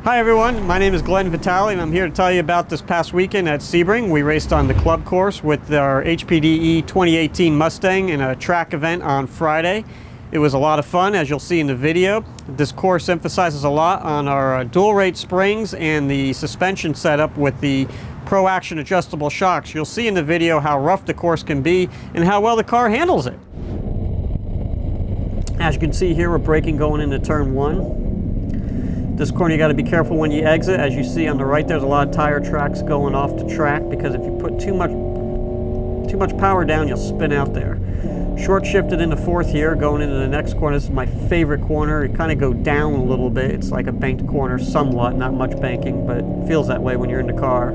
Hi everyone, my name is Glen Vitale and I'm here to tell you about this past weekend at Sebring. We raced on the club course with our HPDE 2018 Mustang in a track event on Friday. It was a lot of fun, as you'll see in the video. This course emphasizes a lot on our dual rate springs and the suspension setup with the Pro Action adjustable shocks. You'll see in the video how rough the course can be and how well the car handles it. As you can see here, we're braking going into turn 1. This corner you got to be careful when you exit. As you see on the right, there's a lot of tire tracks going off the track because if you put too much power down, you'll spin out there. Short shifted into 4th here, going into the next corner. This is my favorite corner. You kind of go down a little bit. It's like a banked corner somewhat, not much banking, but it feels that way when you're in the car.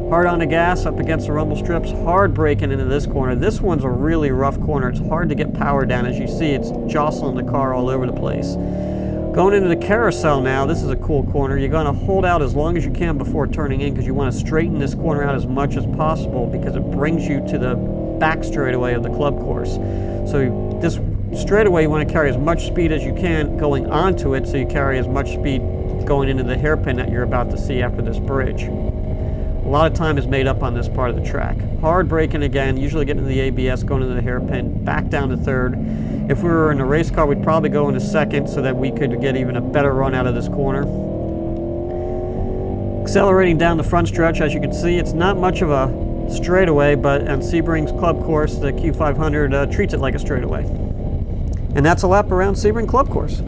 Hard on the gas, up against the rumble strips, hard braking into this corner. This one's a really rough corner. It's hard to get power down. As you see, it's jostling the car all over the place. Going into the carousel now, this is a cool corner. You're going to hold out as long as you can before turning in because you want to straighten this corner out as much as possible because it brings you to the back straightaway of the club course. So this straightaway you want to carry as much speed as you can going onto it so you carry as much speed going into the hairpin that you're about to see after this bridge. A lot of time is made up on this part of the track. Hard braking again, usually getting to the ABS, going into the hairpin, back down to 3rd. If we were in a race car, we'd probably go into 2nd so that we could get even a better run out of this corner. Accelerating down the front stretch, as you can see, it's not much of a straightaway, but on Sebring's club course, the Q500 treats it like a straightaway. And that's a lap around Sebring Club Course.